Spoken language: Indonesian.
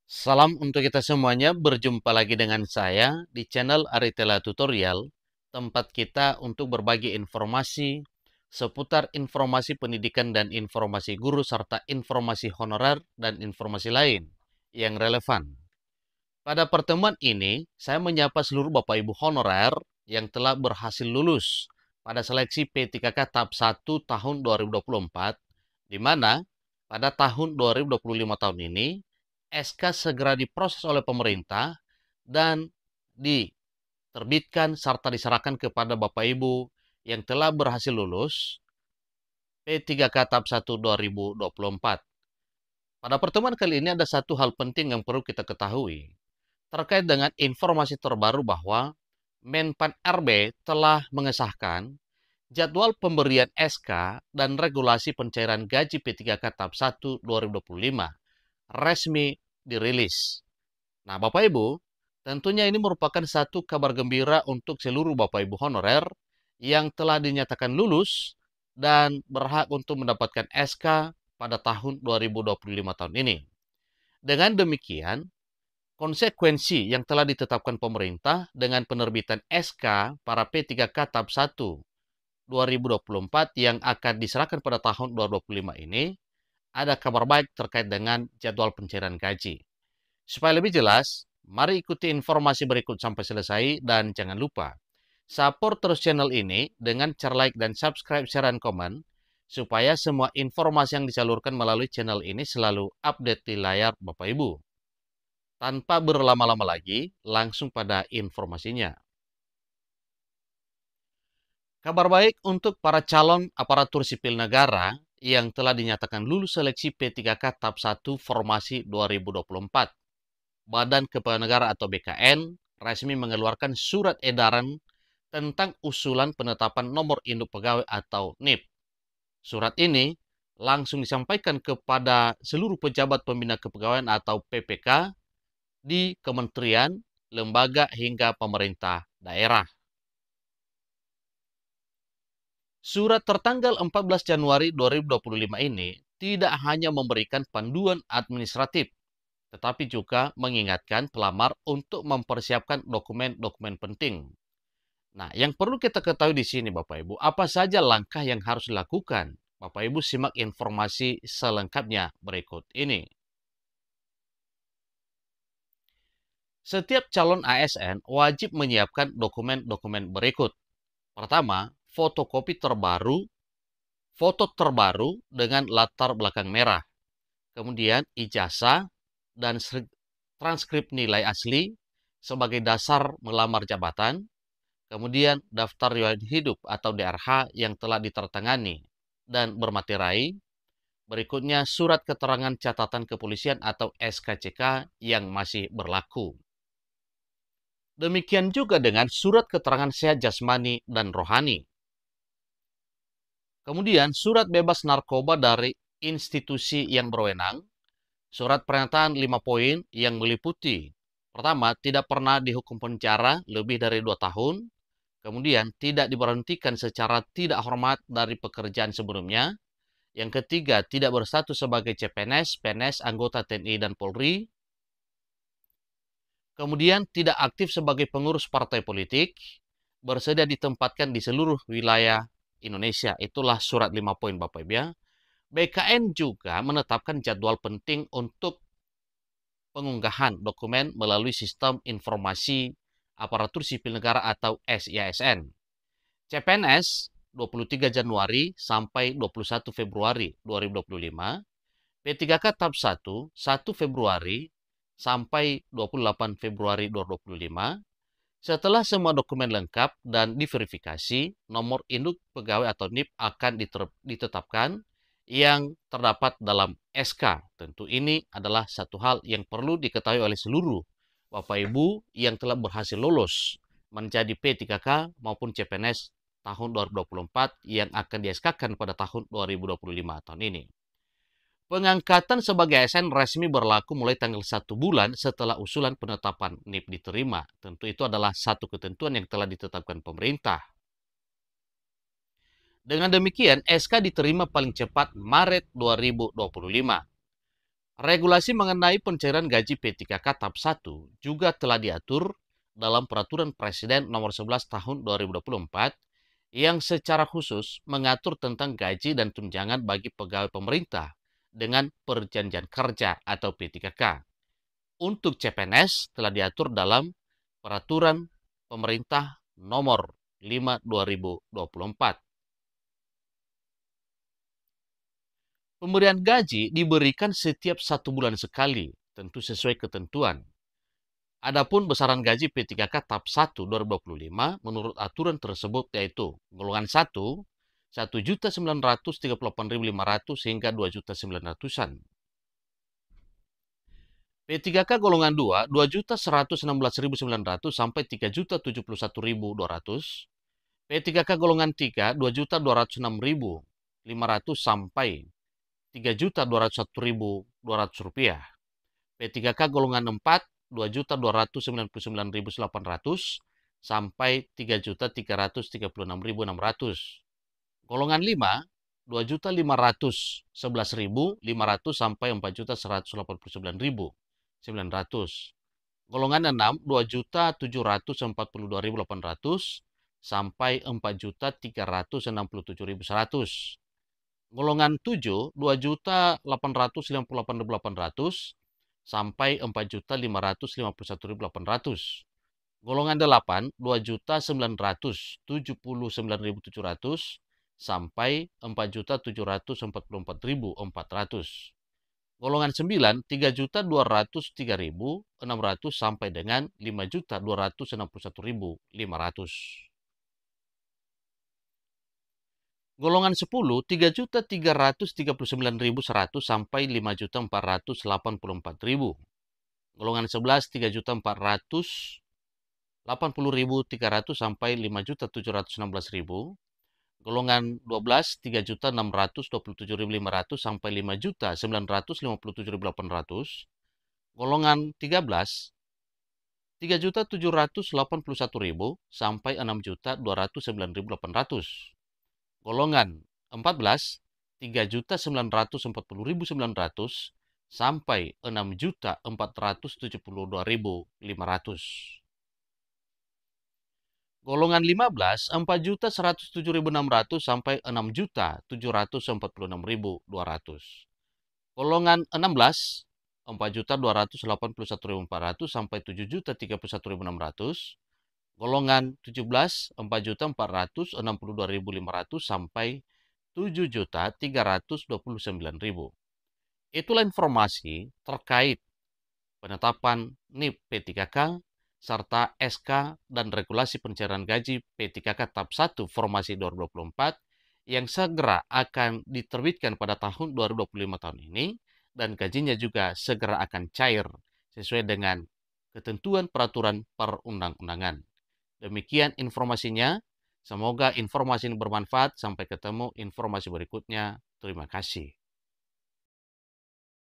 Salam untuk kita semuanya, berjumpa lagi dengan saya di channel Aritela Tutorial, tempat kita untuk berbagi informasi seputar informasi pendidikan dan informasi guru, serta informasi honorer dan informasi lain yang relevan. Pada pertemuan ini, saya menyapa seluruh Bapak Ibu honorer yang telah berhasil lulus pada seleksi P3K tahap 1 tahun 2024, di mana pada tahun 2025 tahun ini, SK segera diproses oleh pemerintah dan diterbitkan serta diserahkan kepada Bapak Ibu yang telah berhasil lulus P3K tahap 1 2024. Pada pertemuan kali ini ada satu hal penting yang perlu kita ketahui terkait dengan informasi terbaru bahwa Menpan RB telah mengesahkan jadwal pemberian SK dan regulasi pencairan gaji P3K tahap 1 2025 resmi dirilis. Nah, Bapak Ibu, tentunya ini merupakan satu kabar gembira untuk seluruh Bapak Ibu honorer yang telah dinyatakan lulus dan berhak untuk mendapatkan SK pada tahun 2025 tahun ini. Dengan demikian, konsekuensi yang telah ditetapkan pemerintah dengan penerbitan SK para P3K tahap 1 2024 yang akan diserahkan pada tahun 2025 ini, ada kabar baik terkait dengan jadwal pencairan gaji. Supaya lebih jelas, mari ikuti informasi berikut sampai selesai dan jangan lupa support terus channel ini dengan cara like dan subscribe, share, dan komen supaya semua informasi yang disalurkan melalui channel ini selalu update di layar Bapak Ibu. Tanpa berlama-lama lagi, langsung pada informasinya. Kabar baik untuk para calon aparatur sipil negara yang telah dinyatakan lulus seleksi P3K tahap 1 formasi 2024. Badan Kepegawaian Negara atau BKN resmi mengeluarkan surat edaran tentang usulan penetapan nomor induk pegawai atau NIP. Surat ini langsung disampaikan kepada seluruh pejabat pembina kepegawaian atau PPK di kementerian, lembaga, hingga pemerintah daerah. Surat tertanggal 14 Januari 2025 ini tidak hanya memberikan panduan administratif, tetapi juga mengingatkan pelamar untuk mempersiapkan dokumen-dokumen penting. Nah, yang perlu kita ketahui di sini Bapak Ibu, apa saja langkah yang harus dilakukan? Bapak Ibu simak informasi selengkapnya berikut ini. Setiap calon ASN wajib menyiapkan dokumen-dokumen berikut. Pertama, foto terbaru dengan latar belakang merah. Kemudian ijazah dan transkrip nilai asli sebagai dasar melamar jabatan. Kemudian daftar riwayat hidup atau DRH yang telah ditertangani dan bermaterai. Berikutnya surat keterangan catatan kepolisian atau SKCK yang masih berlaku. Demikian juga dengan surat keterangan sehat jasmani dan rohani. Kemudian surat bebas narkoba dari institusi yang berwenang. Surat pernyataan 5 poin yang meliputi: pertama, tidak pernah dihukum penjara lebih dari 2 tahun. Kemudian, tidak diberhentikan secara tidak hormat dari pekerjaan sebelumnya. Yang ketiga, tidak berstatus sebagai CPNS, PNS, anggota TNI dan Polri. Kemudian, tidak aktif sebagai pengurus partai politik, bersedia ditempatkan di seluruh wilayah Indonesia. Itulah surat 5 poin Bapak Ibu ya. BKN juga menetapkan jadwal penting untuk pengunggahan dokumen melalui Sistem Informasi Aparatur Sipil Negara atau SIASN. CPNS 23 Januari sampai 21 Februari 2025, P3K tahap 1, 1 Februari sampai 28 Februari 2025. Setelah semua dokumen lengkap dan diverifikasi, nomor induk pegawai atau NIP akan ditetapkan yang terdapat dalam SK. Tentu ini adalah satu hal yang perlu diketahui oleh seluruh Bapak Ibu yang telah berhasil lulus menjadi P3K maupun CPNS tahun 2024 yang akan di-SK-kan pada tahun 2025 tahun ini. Pengangkatan sebagai ASN resmi berlaku mulai tanggal 1 bulan setelah usulan penetapan NIP diterima. Tentu itu adalah satu ketentuan yang telah ditetapkan pemerintah. Dengan demikian, SK diterima paling cepat Maret 2025. Regulasi mengenai pencairan gaji P3K tahap 1 juga telah diatur dalam Peraturan Presiden Nomor 11 Tahun 2024 yang secara khusus mengatur tentang gaji dan tunjangan bagi pegawai pemerintah dengan perjanjian kerja atau P3K. Untuk CPNS telah diatur dalam Peraturan Pemerintah Nomor 5 2024. Pemberian gaji diberikan setiap 1 bulan sekali, tentu sesuai ketentuan. Adapun besaran gaji P3K tahap 1 2025 menurut aturan tersebut yaitu golongan 1, 1.938.500 hingga 2.900.000-an. P3K golongan 2, 2.116.900 sampai 3.071.200. P3K golongan 3, 2.206.500 sampai 3.201.200 rupiah. P3K golongan 4, 2.299.800 sampai 3.336.600. Golongan 5, 2.511.500 sampai 4.189.900. Golongan 6, 2.742.800 sampai 4.367.100. Golongan 7, 2.858.800 sampai 4.551.800. Golongan 8, 2.979.700 sampai 4.744.400. Golongan 9, 3.203.600 sampai dengan 5.261.500. Golongan 10, 3.339.100 sampai 5.484.000. Golongan 11, 3.480.300 sampai 5.716.000. Golongan 12, 3.627.500 sampai 5.957.800. Golongan 13, 3.781.000 sampai 6.209.800. Golongan 14, 3.940.900 sampai 6.472.500. Golongan 15, 4.107.600 sampai 6.746.200. Golongan 16, 4.281.400 sampai 7.031.600. Golongan 17, 4.462.500 sampai 7.329.000. Itulah informasi terkait penetapan NIP P3K serta SK dan regulasi pencairan gaji P3K tahap 1 formasi 2024 yang segera akan diterbitkan pada tahun 2025 tahun ini, dan gajinya juga segera akan cair sesuai dengan ketentuan peraturan perundang-undangan. Demikian informasinya. Semoga informasi ini bermanfaat. Sampai ketemu informasi berikutnya. Terima kasih.